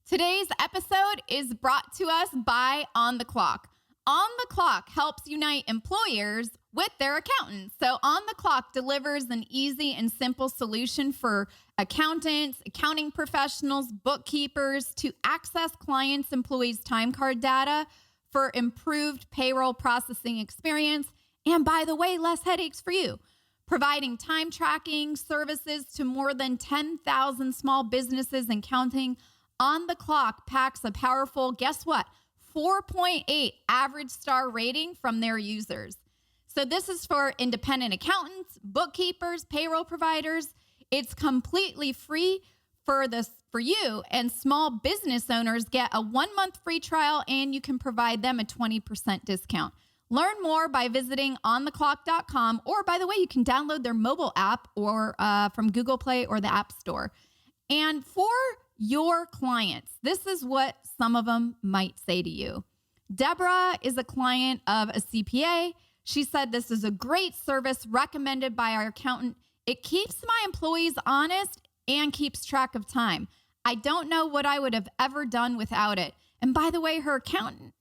Today's episode is brought to us by On the Clock. On the Clock helps unite employers with their accountants. So On the Clock delivers an easy and simple solution for accountants, accounting professionals, bookkeepers to access clients' employees' time card data for improved payroll processing experience. And by the way, less headaches for you. Providing time tracking services to more than 10,000 small businesses and counting, On the Clock packs a powerful, guess what, 4.8 average star rating from their users. So this is for independent accountants, bookkeepers, payroll providers. It's completely free for you, and small business owners get a 1-month free trial, and you can provide them a 20% discount. Learn more by visiting ontheclock.com, or by the way, you can download their mobile app or from Google Play or the App Store. And for your clients, this is what some of them might say to you. Deborah is a client of a CPA. She said, "This is a great service recommended by our accountant. It keeps my employees honest and keeps track of time. I don't know what I would have ever done without it." And by the way, her accountant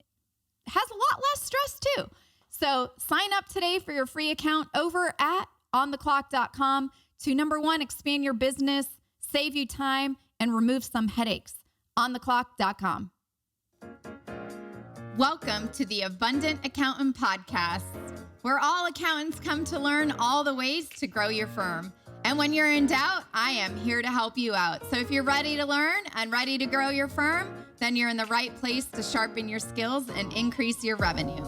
has a lot less stress too. So sign up today for your free account over at ontheclock.com to, number one, expand your business, save you time, and remove some headaches. ontheclock.com. Welcome to the Abundant Accountant Podcast, where all accountants come to learn all the ways to grow your firm. And when you're in doubt, I am here to help you out. So if you're ready to learn and ready to grow your firm, then you're in the right place to sharpen your skills and increase your revenue.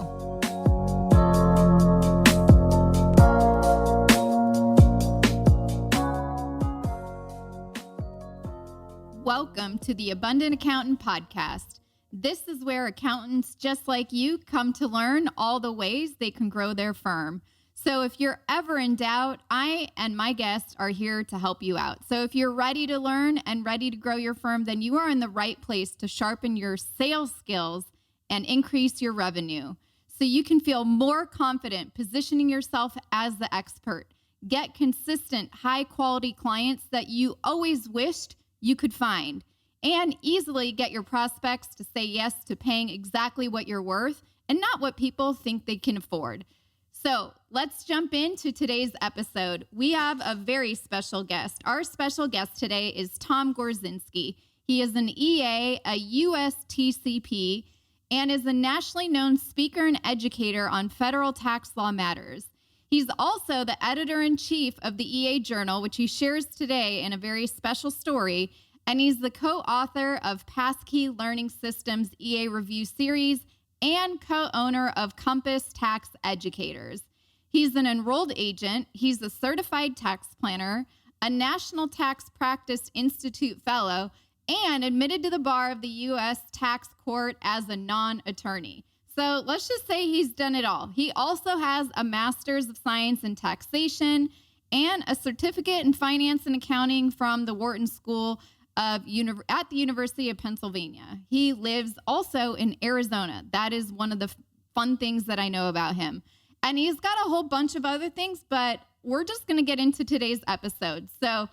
Welcome to the Abundant Accountant Podcast. This is where accountants just like you come to learn all the ways they can grow their firm. So if you're ever in doubt, I and my guests are here to help you out. So if you're ready to learn and ready to grow your firm, then you are in the right place to sharpen your sales skills and increase your revenue so you can feel more confident positioning yourself as the expert. Get consistent, high-quality clients that you always wished you could find, and easily get your prospects to say yes to paying exactly what you're worth and not what people think they can afford. So let's jump into today's episode. We have a very special guest. Our special guest today is Tom Gorczynski. He is an EA, a USTCP, and is a nationally known speaker and educator on federal tax law matters. He's also the editor-in-chief of the EA Journal, which he shares today in a very special story, and he's the co-author of Passkey Learning Systems EA Review Series and co-owner of Compass Tax Educators. He's an enrolled agent. He's a certified tax planner, a National Tax Practice Institute fellow, and admitted to the bar of the U.S. Tax Court as a non-attorney. So let's just say he's done it all. He also has a Master's of Science in Taxation and a certificate in Finance and Accounting from the Wharton School at the University of Pennsylvania. He lives also in Arizona. That is one of the fun things that I know about him. And he's got a whole bunch of other things, but we're just going to get into today's episode. So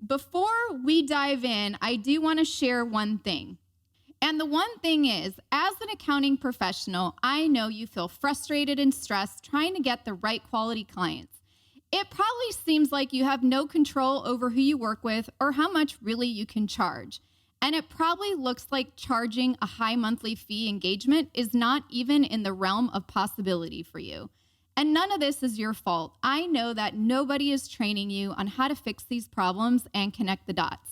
before we dive in, I do want to share one thing. And the one thing is, as an accounting professional, I know you feel frustrated and stressed trying to get the right quality clients. It probably seems like you have no control over who you work with or how much really you can charge. And it probably looks like charging a high monthly fee engagement is not even in the realm of possibility for you. And none of this is your fault. I know that nobody is training you on how to fix these problems and connect the dots.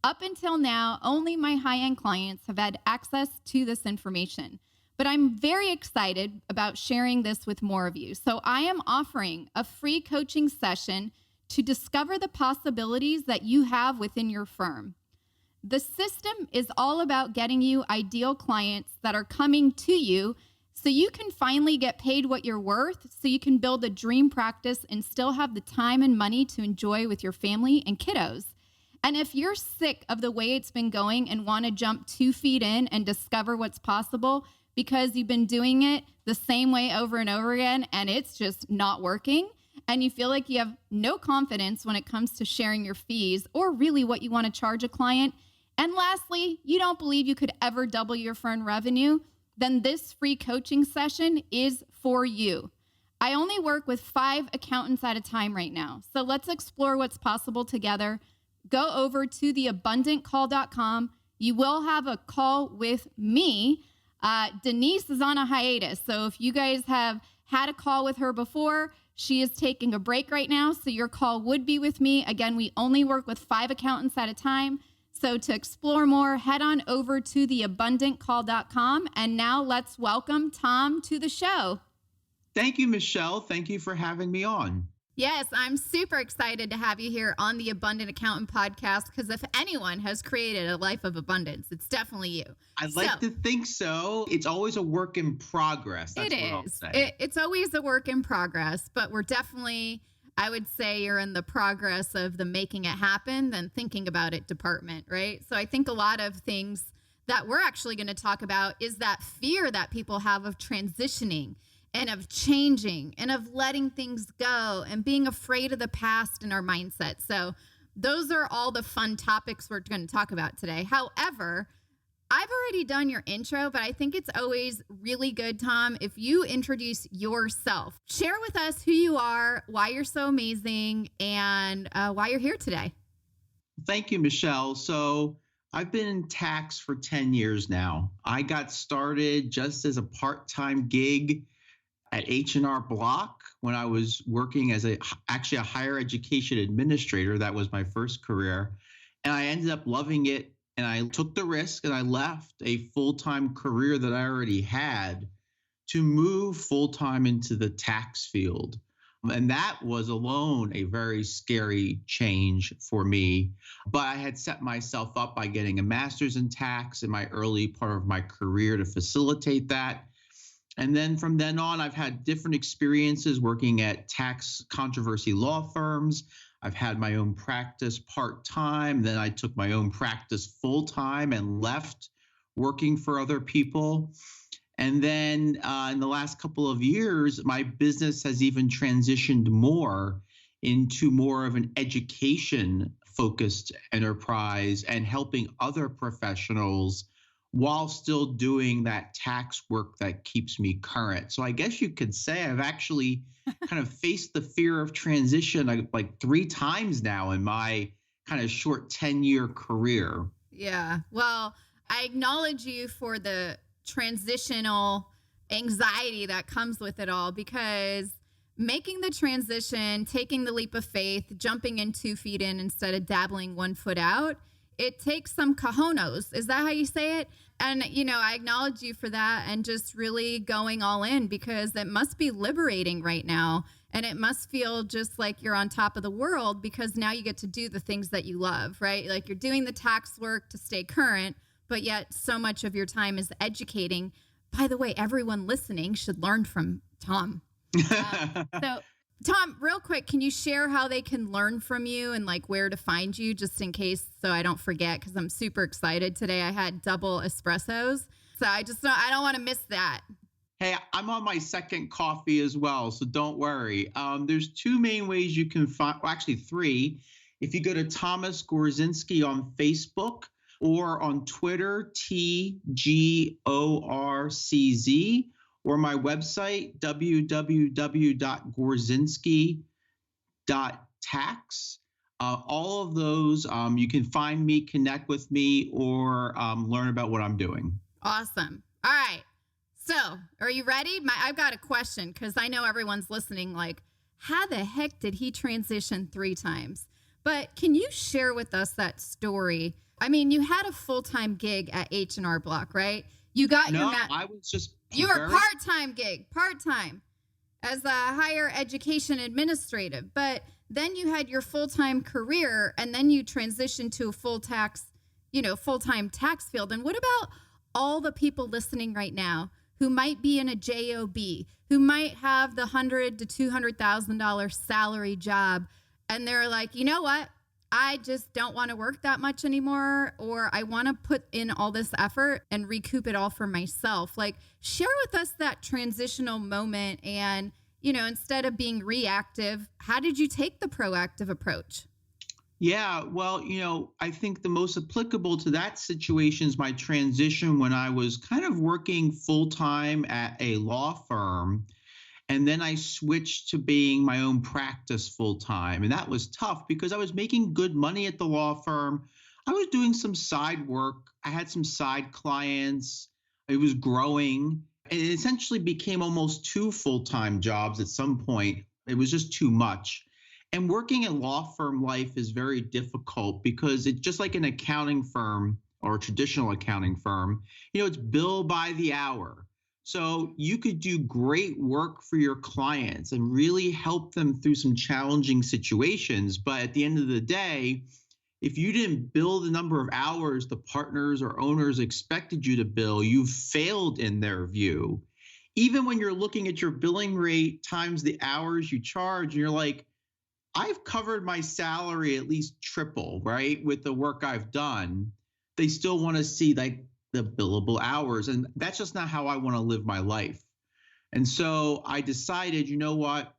Up until now, only my high-end clients have had access to this information. But I'm very excited about sharing this with more of you. So I am offering a free coaching session to discover the possibilities that you have within your firm. The system is all about getting you ideal clients that are coming to you so you can finally get paid what you're worth, so you can build a dream practice and still have the time and money to enjoy with your family and kiddos. And if you're sick of the way it's been going and want to jump 2 feet in and discover what's possible because you've been doing it the same way over and over again and it's just not working, and you feel like you have no confidence when it comes to sharing your fees or really what you want to charge a client, And lastly, you don't believe you could ever double your firm revenue? Then this free coaching session is for you. I only work with 5 accountants at a time right now. So let's explore what's possible together. Go over to theabundantcall.com. You will have a call with me. Denise is on a hiatus. So if you guys have had a call with her before, she is taking a break right now. So your call would be with me. Again, we only work with 5 accountants at a time. So to explore more, head on over to theabundantcall.com. And now let's welcome Tom to the show. Thank you, Michelle. Thank you for having me on. Yes, I'm super excited to have you here on the Abundant Accountant podcast, because if anyone has created a life of abundance, it's definitely you. I'd like to think so. It's always a work in progress. That's what I'll say. It's always a work in progress, but we're definitely, I would say you're in the progress of the making it happen than thinking about it department, right? So I think a lot of things that we're actually going to talk about is that fear that people have of transitioning and of changing and of letting things go and being afraid of the past in our mindset. So those are all the fun topics we're going to talk about today. However, I've already done your intro, but I think it's always really good, Tom, if you introduce yourself. Share with us who you are, why you're so amazing, and why you're here today. Thank you, Michelle. So I've been in tax for 10 years now. I got started just as a part-time gig at H&R Block when I was working as actually a higher education administrator. That was my first career. And I ended up loving it. And I took the risk and I left a full-time career that I already had to move full-time into the tax field. And that was alone a very scary change for me. But I had set myself up by getting a master's in tax in my early part of my career to facilitate that. And then from then on, I've had different experiences working at tax controversy law firms. I've had my own practice part-time. Then I took my own practice full-time and left working for other people. And then in the last couple of years, my business has even transitioned more into more of an education-focused enterprise and helping other professionals while still doing that tax work that keeps me current. So I guess you could say I've actually kind of faced the fear of transition like 3 times now in my kind of short 10-year career. Yeah. Well, I acknowledge you for the transitional anxiety that comes with it all, because making the transition, taking the leap of faith, jumping in 2 feet in instead of dabbling 1 foot out, it takes some cojones. Is that how you say it? And, I acknowledge you for that and just really going all in, because it must be liberating right now. And it must feel just like you're on top of the world, because now you get to do the things that you love, right? Like you're doing the tax work to stay current, but yet so much of your time is educating. By the way, everyone listening should learn from Tom. So Tom, real quick, can you share how they can learn from you and like where to find you, just in case, so I don't forget, because I'm super excited today. I had double espressos, so I don't want to miss that. Hey, I'm on my second coffee as well, so don't worry. There's 2 main ways you can find, well, actually 3. If you go to Thomas Gorczynski on Facebook or on Twitter, TGORCZ, or my website, www.gorczynski.tax. All of those, you can find me, connect with me, or learn about what I'm doing. Awesome. All right. So are you ready? I've got a question, because I know everyone's listening like, how the heck did he transition 3 times? But can you share with us that story? I mean, you had a full-time gig at H&R Block, right? You got your I was just you were part-time as a higher education administrative, but then you had your full-time career, and then you transitioned to a full-time tax field. And what about all the people listening right now who might be in a job, who might have the $100,000 to $200,000 salary job, and they're like, you know what? I just don't want to work that much anymore, or I want to put in all this effort and recoup it all for myself. Like, share with us that transitional moment, and, instead of being reactive, how did you take the proactive approach? Yeah, well, I think the most applicable to that situation is my transition when I was kind of working full time at a law firm. And then I switched to being my own practice full time. And that was tough because I was making good money at the law firm. I was doing some side work. I had some side clients. It was growing. And it essentially became almost two full time jobs at some point. It was just too much. And working in law firm life is very difficult because it's just like an accounting firm or a traditional accounting firm, it's bill by the hour. So you could do great work for your clients and really help them through some challenging situations. But at the end of the day, if you didn't bill the number of hours the partners or owners expected you to bill, you failed in their view. Even when you're looking at your billing rate times the hours you charge, and you're like, I've covered my salary at least triple, right? With the work I've done, they still want to see like the billable hours. And that's just not how I want to live my life. And so I decided, you know what?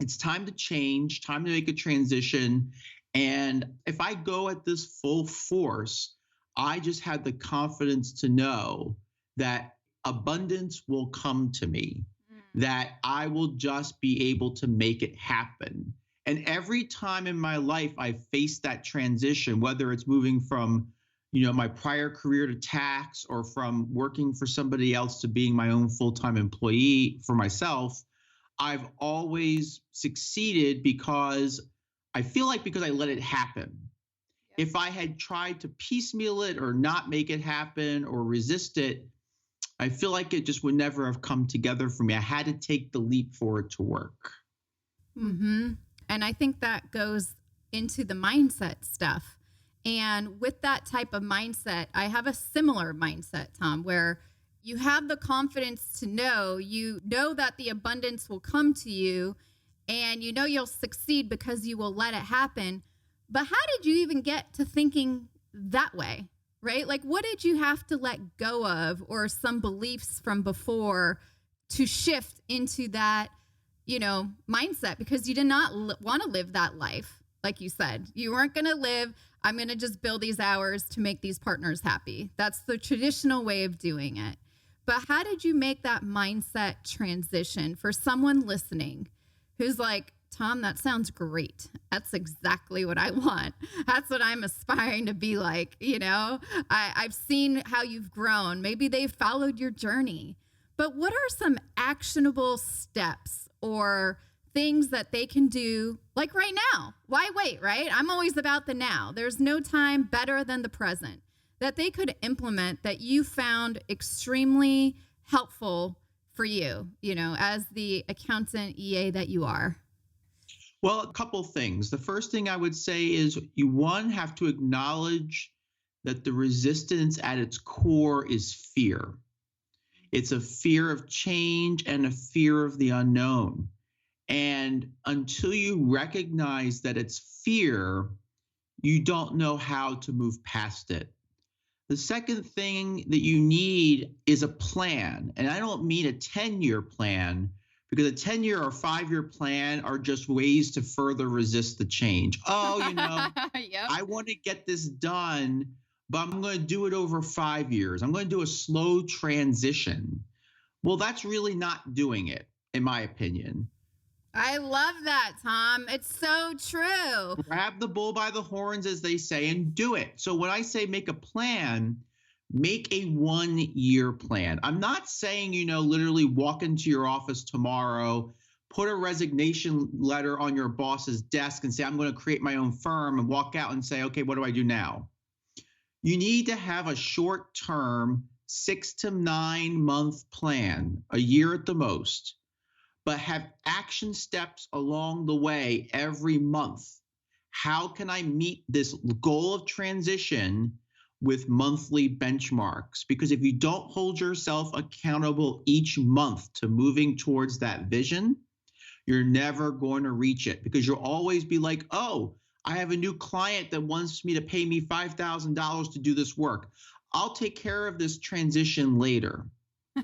It's time to change, time to make a transition. And if I go at this full force, I just had the confidence to know that abundance will come to me, that I will just be able to make it happen. And every time in my life I faced that transition, whether it's moving from, my prior career to tax or from working for somebody else to being my own full-time employee for myself, I've always succeeded because I feel like because I let it happen. If I had tried to piecemeal it or not make it happen or resist it, I feel like it just would never have come together for me. I had to take the leap for it to work. Mm-hmm. And I think that goes into the mindset stuff. And with that type of mindset, I have a similar mindset, Tom, where you have the confidence to know, that the abundance will come to you and you'll succeed because you will let it happen. But how did you even get to thinking that way, right? Like, what did you have to let go of or some beliefs from before to shift into that, mindset? Because you did not want to live that life. Like you said, you weren't going to live, I'm going to just bill these hours to make these partners happy. That's the traditional way of doing it. But how did you make that mindset transition for someone listening who's like, Tom, that sounds great. That's exactly what I want. That's what I'm aspiring to be like. I've seen how you've grown. Maybe they've followed your journey. But what are some actionable steps or things that they can do like right now? Why wait, right? I'm always about the now. There's no time better than the present that they could implement that you found extremely helpful for you, as the accountant EA that you are. Well, a couple things. The first thing I would say is you, have to acknowledge that the resistance at its core is fear. It's a fear of change and a fear of the unknown. And until you recognize that it's fear, you don't know how to move past it. The second thing that you need is a plan. And I don't mean a 10-year plan, because a 10-year or 5-year plan are just ways to further resist the change. Oh, Yep. I want to get this done, but I'm going to do it over 5 years. I'm going to do a slow transition. Well, that's really not doing it, in my opinion. I love that, Tom. It's so true. Grab the bull by the horns, as they say, and do it. So when I say make a plan, make a 1-year plan. I'm not saying, literally walk into your office tomorrow, put a resignation letter on your boss's desk and say, I'm going to create my own firm, and walk out and say, okay, what do I do now? You need to have a short-term 6 to 9 month plan, a year at the most, but have action steps along the way every month. How can I meet this goal of transition with monthly benchmarks? Because if you don't hold yourself accountable each month to moving towards that vision, you're never going to reach it, because you'll always be like, oh, I have a new client that wants me to pay me $5,000 to do this work. I'll take care of this transition later,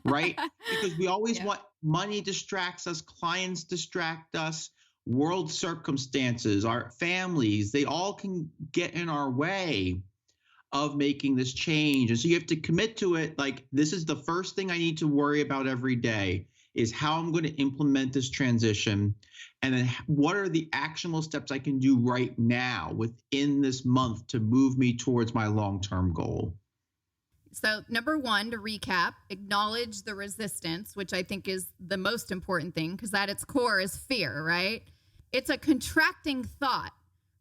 right? Because we always want money distracts us, clients distract us. world circumstances, our families, they all can get in our way of making this change. And so you have to commit to it. Like, this is the first thing I need to worry about every day, is how I'm going to implement this transition. And then what are the actionable steps I can do right now within this month to move me towards my long-term goal? So number one, to recap, acknowledge the resistance, which I think is the most important thing, because at its core is fear, right? It's a contracting thought,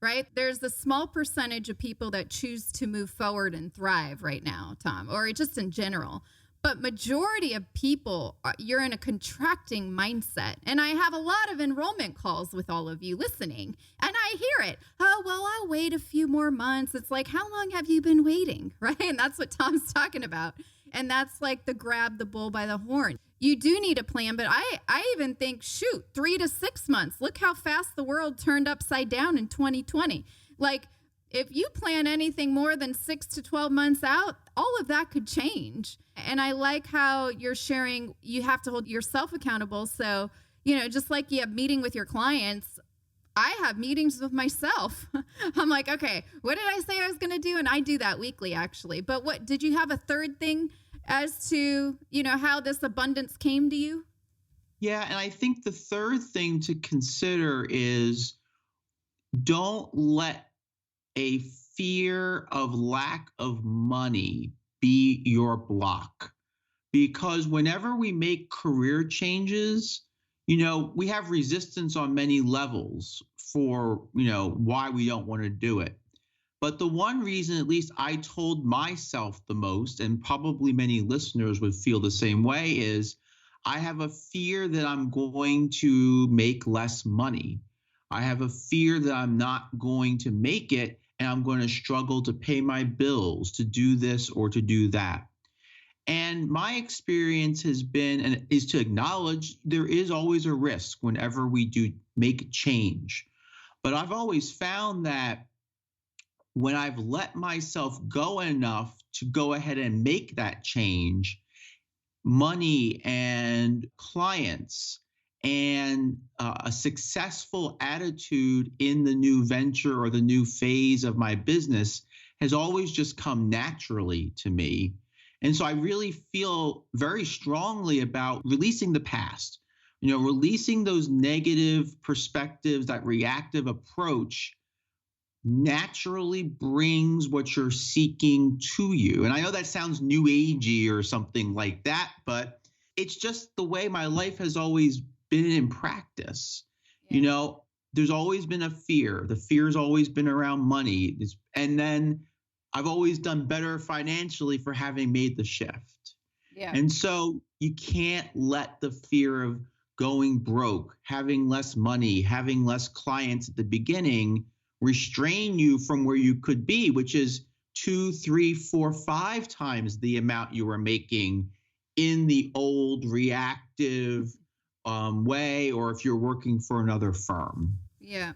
right? There's a small percentage of people that choose to move forward and thrive right now, Tom, or just in general. But majority of people, you're in a contracting mindset. And I have a lot of enrollment calls with all of you listening. And I hear it. Oh, well, I'll wait a few more months. It's like, how long have you been waiting? Right? And that's what Tom's talking about. And that's like the grab the bull by the horn. You do need a plan, but I even think, 3 to 6 months. Look how fast the world turned upside down in 2020. Like, if you plan anything more than 6 to 12 months out, all of that could change. And I like how you're sharing, you have to hold yourself accountable. So, just like you have meeting with your clients, I have meetings with myself. I'm like, okay, what did I say I was going to do? And I do that weekly, actually. But what, did you have a third thing as to, how this abundance came to you? Yeah. And I think the third thing to consider is, don't let a fear of lack of money be your block. Because whenever we make career changes, we have resistance on many levels for, why we don't want to do it. But the one reason, at least I told myself the most, and probably many listeners would feel the same way, is I have a fear that I'm going to make less money. I have a fear that I'm not going to make it, and I'm going to struggle to pay my bills, to do this or to do that. And my experience has been, and is to acknowledge, there is always a risk whenever we do make change. But I've always found that when I've let myself go enough to go ahead and make that change, money and clients and a successful attitude in the new venture or the new phase of my business has always just come naturally to me. And so I really feel very strongly about releasing the past, releasing those negative perspectives. That reactive approach naturally brings what you're seeking to you. And I know that sounds new agey or something like that, but it's just the way my life has always been in practice. Yeah. There's always been a fear. The fear's always been around money. And then I've always done better financially for having made the shift. Yeah. And so you can't let the fear of going broke, having less money, having less clients at the beginning restrain you from where you could be, which is 2, 3, 4, 5 times the amount you were making in the old reactive way, or if you're working for another firm. Yeah.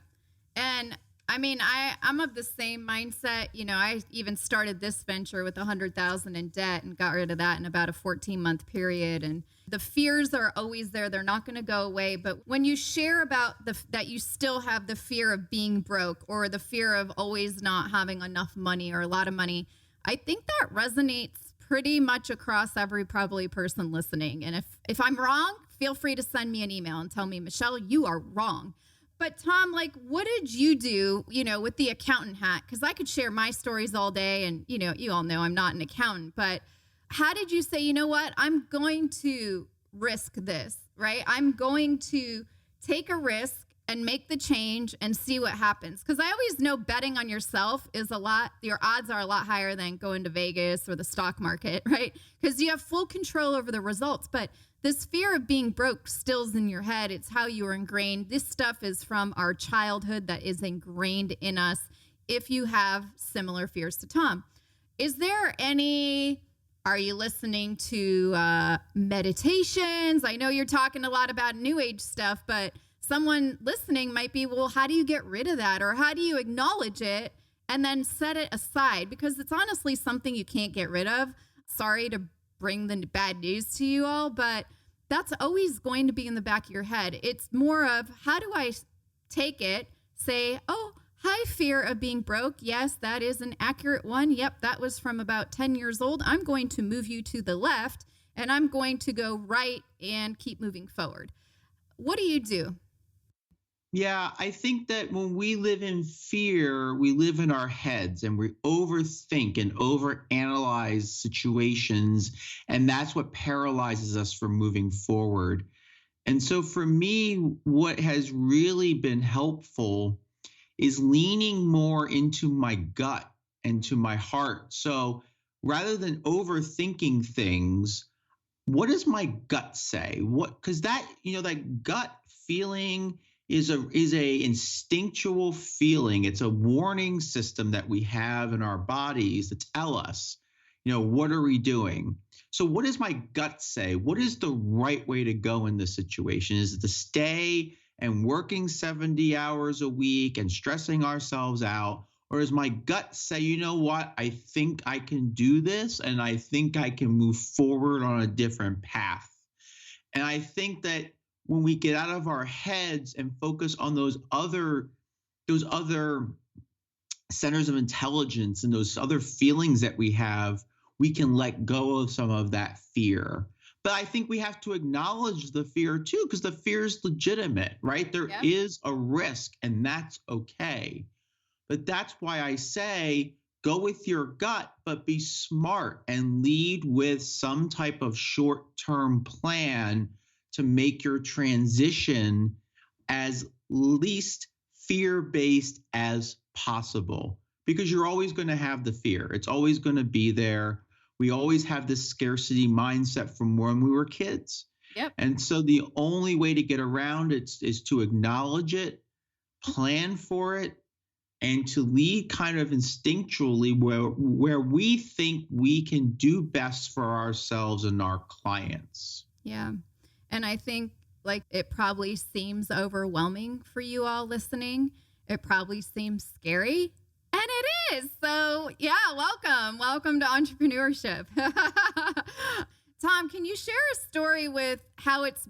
And I mean, I'm of the same mindset. I even started this venture with $100,000 in debt and got rid of that in about a 14-month period. And the fears are always there. They're not going to go away. But when you share about that you still have the fear of being broke, or the fear of always not having enough money or a lot of money, I think that resonates pretty much across every probably person listening. And if I'm wrong, feel free to send me an email and tell me, Michelle, you are wrong. But Tom, what did you do, with the accountant hat? Because I could share my stories all day, and, you all know I'm not an accountant, but how did you say, you know what, I'm going to risk this, right? I'm going to take a risk and make the change and see what happens. Because I always know betting on yourself is your odds are a lot higher than going to Vegas or the stock market, right? Because you have full control over the results. But this fear of being broke still's in your head. It's how you were ingrained. This stuff is from our childhood that is ingrained in us if you have similar fears to Tom. Is there are you listening to meditations? I know you're talking a lot about new age stuff, but someone listening might be, well, how do you get rid of that? Or how do you acknowledge it and then set it aside? Because it's honestly something you can't get rid of. Sorry to bring the bad news to you all, but that's always going to be in the back of your head. It's more of, how do I take it, say, oh, hi, fear of being broke. Yes, that is an accurate one. Yep, that was from about 10 years old. I'm going to move you to the left, and I'm going to go right and keep moving forward. What do you do? Yeah, I think that when we live in fear, we live in our heads and we overthink and overanalyze situations. And that's what paralyzes us from moving forward. And so for me, what has really been helpful is leaning more into my gut and to my heart. So rather than overthinking things, what does my gut say? Because that gut feeling is a instinctual feeling. It's a warning system that we have in our bodies to tell us, what are we doing? So what does my gut say? What is the right way to go in this situation? Is it to stay and working 70 hours a week and stressing ourselves out? Or does my gut say, you know what, I think I can do this and I think I can move forward on a different path? And I think that when we get out of our heads and focus on those other centers of intelligence and those other feelings that we have, we can let go of some of that fear. But I think we have to acknowledge the fear too, because the fear is legitimate, right? There is a risk, and that's okay. But that's why I say go with your gut, but be smart and lead with some type of short-term plan to make your transition as least fear-based as possible. Because you're always going to have the fear. It's always going to be there. We always have this scarcity mindset from when we were kids. Yep. And so the only way to get around it is to acknowledge it, plan for it, and to lead kind of instinctually where we think we can do best for ourselves and our clients. Yeah. And I think it probably seems overwhelming for you all listening. It probably seems scary. And it is. So yeah, welcome to entrepreneurship. Tom, can you share a story with how it's,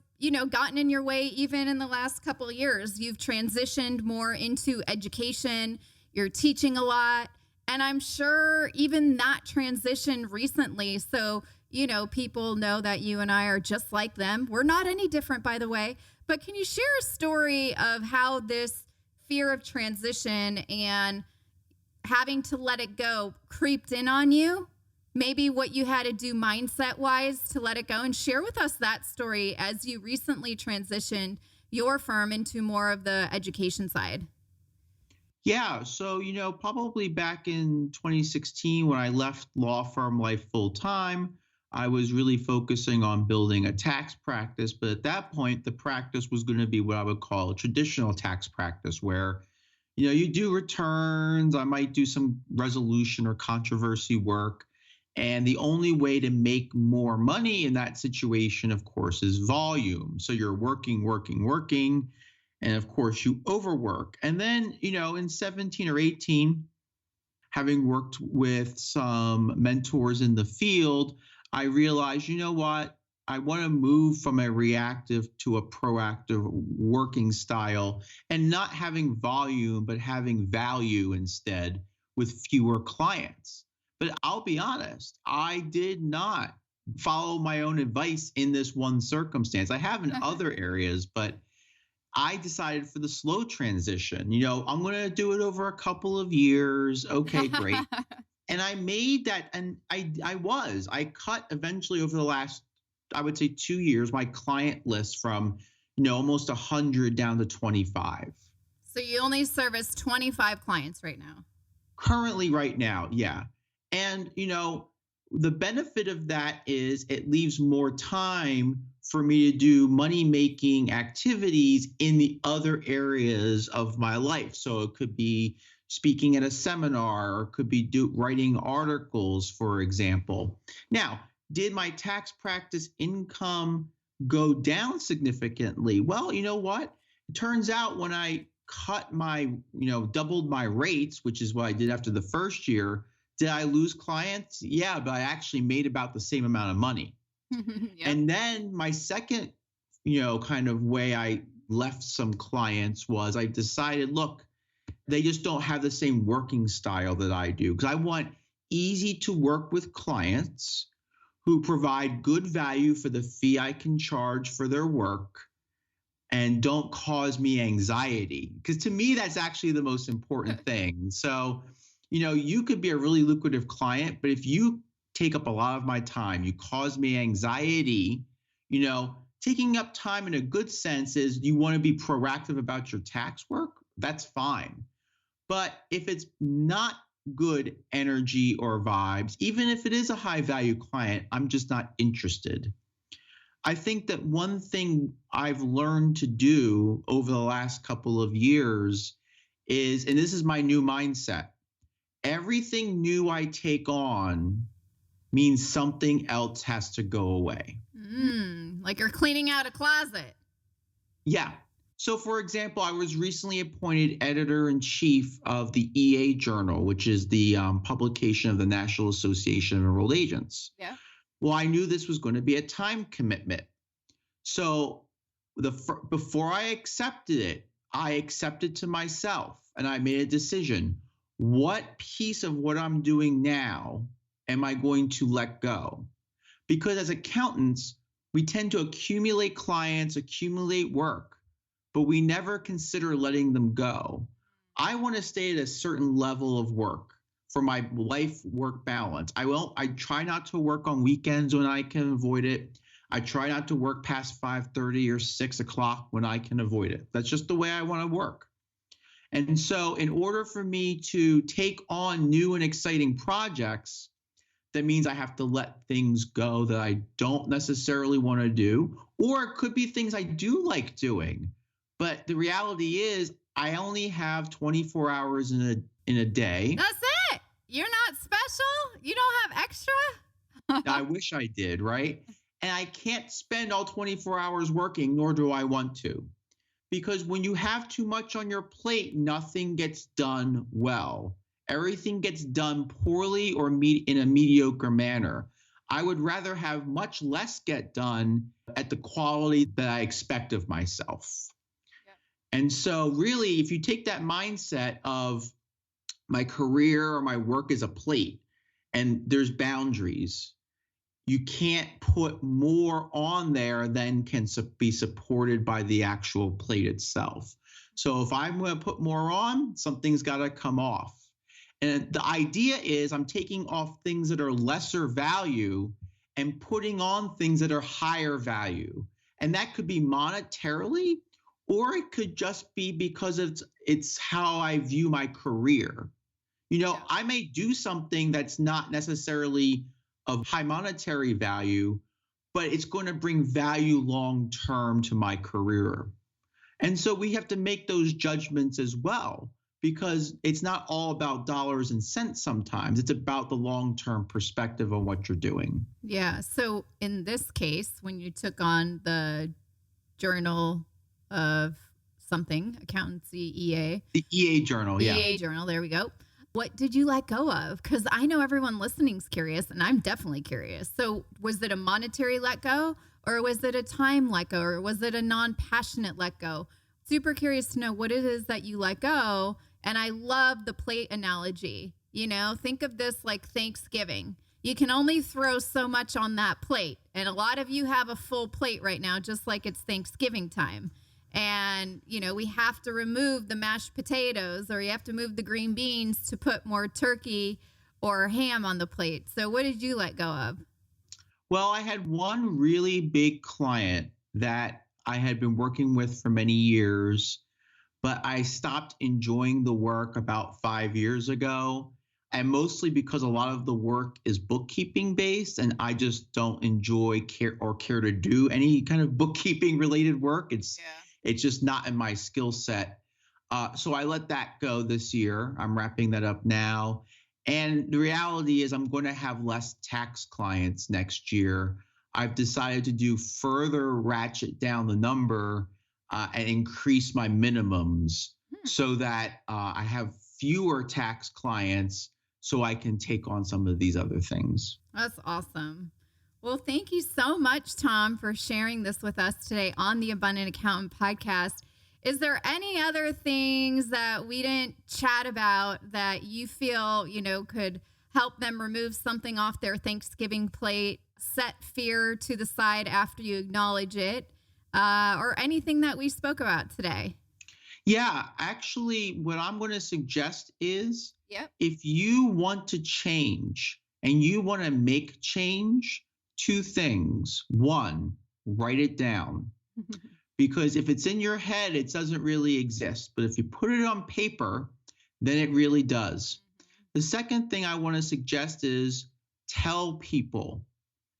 gotten in your way even in the last couple of years? You've transitioned more into education. You're teaching a lot. And I'm sure even that transition recently. So, people know that you and I are just like them. We're not any different, by the way. But can you share a story of how this fear of transition and having to let it go creeped in on you? Maybe what you had to do mindset wise to let it go, and share with us that story as you recently transitioned your firm into more of the education side. Yeah. So, probably back in 2016, when I left law firm life full time, I was really focusing on building a tax practice. But at that point, the practice was going to be what I would call a traditional tax practice, where you do returns. I might do some resolution or controversy work. And the only way to make more money in that situation, of course, is volume. So you're working. And of course, you overwork. And then, in 17 or 18, having worked with some mentors in the field, I realized, what? I want to move from a reactive to a proactive working style, and not having volume, but having value instead with fewer clients. But I'll be honest, I did not follow my own advice in this one circumstance. I have in other areas, but I decided for the slow transition, I'm going to do it over a couple of years. Okay, great. And I made that, and I cut eventually over the last, I would say 2 years, my client list from, almost 100 down to 25. So you only service 25 clients right now? Currently right now, yeah. And, the benefit of that is it leaves more time for me to do money-making activities in the other areas of my life. So it could be speaking at a seminar, or it could be writing articles, for example. Now, did my tax practice income go down significantly? Well, you know what? It turns out when I cut doubled my rates, which is what I did after the first year, did I lose clients? Yeah, but I actually made about the same amount of money. Yep. And then my second, kind of way I left some clients was I decided, look, they just don't have the same working style that I do, because I want easy to work with clients who provide good value for the fee I can charge for their work and don't cause me anxiety. Because to me, that's actually the most important thing. So, you could be a really lucrative client, but if you take up a lot of my time, you cause me anxiety, taking up time in a good sense is you want to be proactive about your tax work, that's fine. But if it's not good energy or vibes, even if it is a high value client, I'm just not interested. I think that one thing I've learned to do over the last couple of years is, and this is my new mindset, everything new I take on means something else has to go away. Like you're cleaning out a closet. Yeah. So, for example, I was recently appointed editor-in-chief of the EA Journal, which is the publication of the National Association of Enrolled Agents. Yeah. Well, I knew this was going to be a time commitment. So before I accepted to myself, and I made a decision. What piece of what I'm doing now am I going to let go? Because as accountants, we tend to accumulate clients, accumulate work, but we never consider letting them go. I want to stay at a certain level of work for my life-work balance. I try not to work on weekends when I can avoid it. I try not to work past 5:30 or 6 o'clock when I can avoid it. That's just the way I want to work. And so in order for me to take on new and exciting projects, that means I have to let things go that I don't necessarily want to do, or it could be things I do like doing. But the reality is I only have 24 hours in a day. That's it. You're not special. You don't have extra. I wish I did, right? And I can't spend all 24 hours working, nor do I want to. Because when you have too much on your plate, nothing gets done well. Everything gets done poorly or in a mediocre manner. I would rather have much less get done at the quality that I expect of myself. Yeah. And so really, if you take that mindset of my career or my work is a plate and there's boundaries, you can't put more on there than can be supported by the actual plate itself. So if I'm going to put more on, something's got to come off. And the idea is I'm taking off things that are lesser value and putting on things that are higher value. And that could be monetarily, or it could just be because it's how I view my career. I may do something that's not necessarily of high monetary value, but it's going to bring value long term to my career. And so we have to make those judgments as well, because it's not all about dollars and cents sometimes. It's about the long-term perspective on what you're doing. Yeah. So in this case, when you took on the Journal of something, accountancy EA. The EA Journal, yeah. EA Journal, there we go. What did you let go of? Because I know everyone listening's curious, and I'm definitely curious. So was it a monetary let go, or was it a time let go, or was it a non-passionate let go? Super curious to know what it is that you let go. And I love the plate analogy. Think of this like Thanksgiving. You can only throw so much on that plate. And a lot of you have a full plate right now, just like it's Thanksgiving time. And, we have to remove the mashed potatoes, or you have to move the green beans to put more turkey or ham on the plate. So what did you let go of? Well, I had one really big client that I had been working with for many years, but I stopped enjoying the work about 5 years ago. And mostly because a lot of the work is bookkeeping based, and I just don't enjoy care to do any kind of bookkeeping related work. It's just not in my skill set. So I let that go this year. I'm wrapping that up now. And the reality is I'm going to have less tax clients next year. I've decided to do further ratchet down the number and increase my minimums so that I have fewer tax clients so I can take on some of these other things. That's awesome. Well, thank you so much, Tom, for sharing this with us today on the Abundant Accountant podcast. Is there any other things that we didn't chat about that you feel, could help them remove something off their Thanksgiving plate, set fear to the side after you acknowledge it, or anything that we spoke about today? Yeah, actually, what I'm going to suggest is Yep. if you want to change and you want to make change, two things. One, write it down. Because if it's in your head, it doesn't really exist. But if you put it on paper, then it really does. The second thing I want to suggest is tell people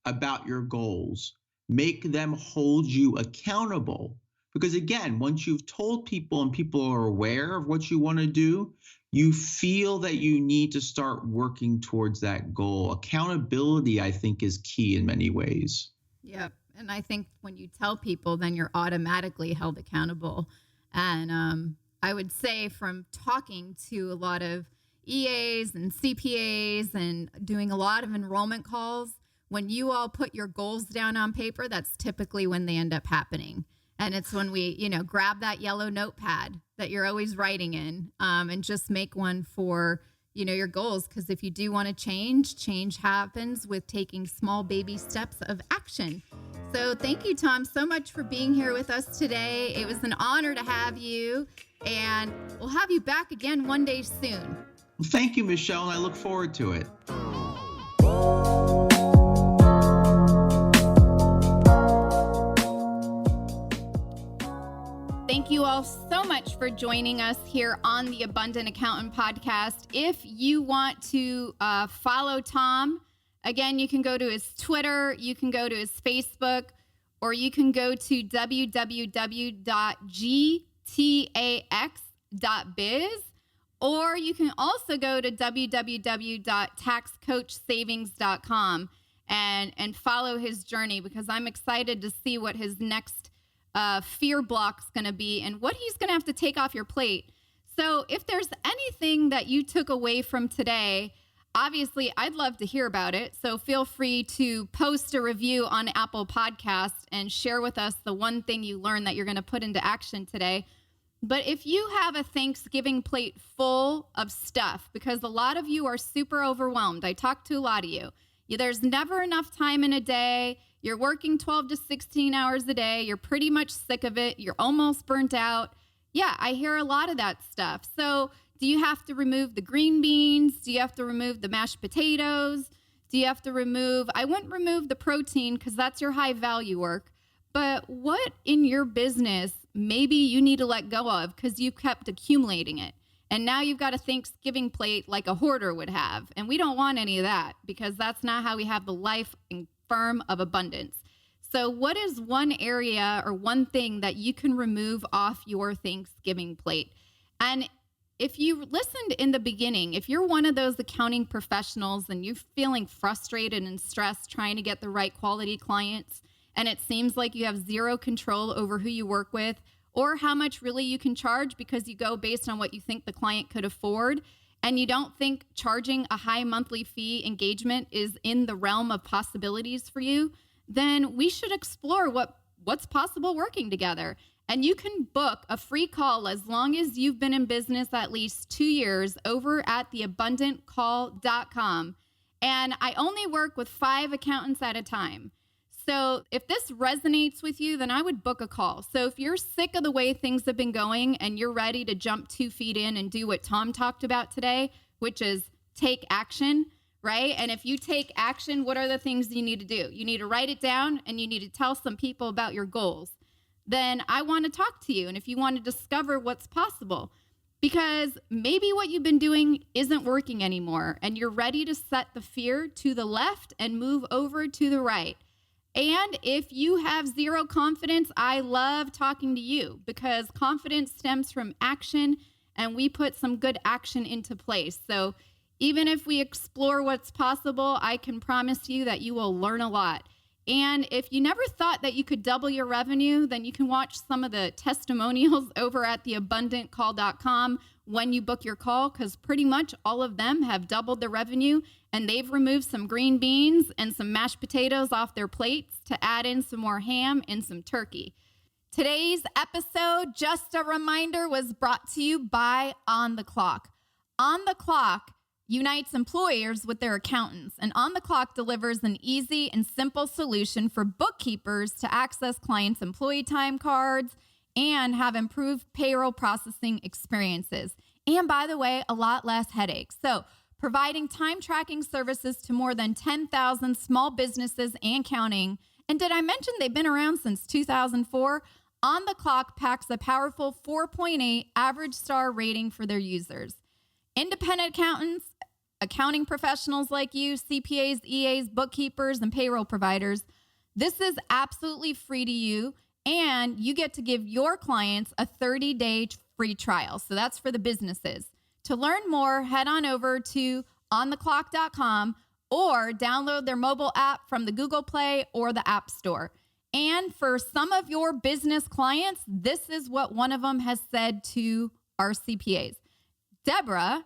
about your goals. Make them hold you accountable. Because again, once you've told people and people are aware of what you want to do, you feel that you need to start working towards that goal. Accountability, I think, is key in many ways. Yep. And I think when you tell people, then you're automatically held accountable. And I would say from talking to a lot of EAs and CPAs and doing a lot of enrollment calls, when you all put your goals down on paper, that's typically when they end up happening. And it's when we, grab that yellow notepad that you're always writing in, and just make one for, your goals. Because if you do want to change happens with taking small baby steps of action. So thank you, Tom, so much for being here with us today. It was an honor to have you, and we'll have you back again one day soon. Well, thank you, Michelle, and I look forward to it. Thank you all so much for joining us here on the Abundant Accountant podcast. If you want to follow Tom, again, you can go to his Twitter, you can go to his Facebook, or you can go to www.gtax.biz, or you can also go to www.taxcoachsavings.com and follow his journey, because I'm excited to see what his next fear block's going to be and what he's going to have to take off your plate. So if there's anything that you took away from today, obviously I'd love to hear about it. So feel free to post a review on Apple Podcasts and share with us the one thing you learned that you're going to put into action today. But if you have a Thanksgiving plate full of stuff, because a lot of you are super overwhelmed, I talked to a lot of you. There's never enough time in a day. You're working 12 to 16 hours a day. You're pretty much sick of it. You're almost burnt out. Yeah, I hear a lot of that stuff. So do you have to remove the green beans? Do you have to remove the mashed potatoes? Do you have to remove, I wouldn't remove the protein because that's your high value work. But what in your business maybe you need to let go of because you kept accumulating it? And now you've got a Thanksgiving plate like a hoarder would have. And we don't want any of that, because that's not how we have the life and firm of abundance. So what is one area or one thing that you can remove off your Thanksgiving plate? And if you listened in the beginning, if you're one of those accounting professionals and you're feeling frustrated and stressed trying to get the right quality clients, and it seems like you have zero control over who you work with or how much really you can charge because you go based on what you think the client could afford, and you don't think charging a high monthly fee engagement is in the realm of possibilities for you, then we should explore what's possible working together. And you can book a free call as long as you've been in business at least 2 years over at theabundantcall.com. And I only work with 5 accountants at a time. So if this resonates with you, then I would book a call. So if you're sick of the way things have been going and you're ready to jump 2 feet in and do what Tom talked about today, which is take action, right? And if you take action, what are the things you need to do? You need to write it down and you need to tell some people about your goals. Then I want to talk to you. And if you want to discover what's possible, because maybe what you've been doing isn't working anymore and you're ready to set the fear to the left and move over to the right. And if you have zero confidence, I love talking to you because confidence stems from action and we put some good action into place. So even if we explore what's possible, I can promise you that you will learn a lot. And if you never thought that you could double your revenue, then you can watch some of the testimonials over at theabundantcall.com. when you book your call, because pretty much all of them have doubled their revenue, and they've removed some green beans and some mashed potatoes off their plates to add in some more ham and some turkey. Today's episode, just a reminder, was brought to you by On the Clock. On the Clock unites employers with their accountants, and On the Clock delivers an easy and simple solution for bookkeepers to access clients' employee time cards and have improved payroll processing experiences. And by the way, a lot less headaches. So, providing time tracking services to more than 10,000 small businesses and counting. And did I mention they've been around since 2004? On the Clock packs a powerful 4.8 average star rating for their users. Independent accountants, accounting professionals like you, CPAs, EAs, bookkeepers, and payroll providers, this is absolutely free to you, and you get to give your clients a 30-day free trial. So that's for the businesses. To learn more, head on over to ontheclock.com or download their mobile app from the Google Play or the App Store. And for some of your business clients, this is what one of them has said to our CPAs. Deborah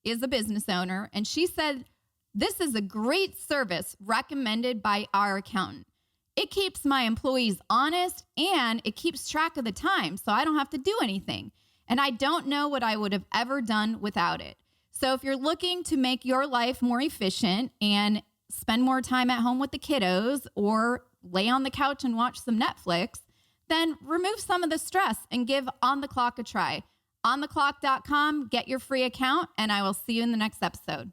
is a business owner, and she said, "This is a great service recommended by our accountant. It keeps my employees honest, and it keeps track of the time, so I don't have to do anything. And I don't know what I would have ever done without it." So if you're looking to make your life more efficient and spend more time at home with the kiddos or lay on the couch and watch some Netflix, then remove some of the stress and give On the Clock a try. ontheclock.com, get your free account, and I will see you in the next episode.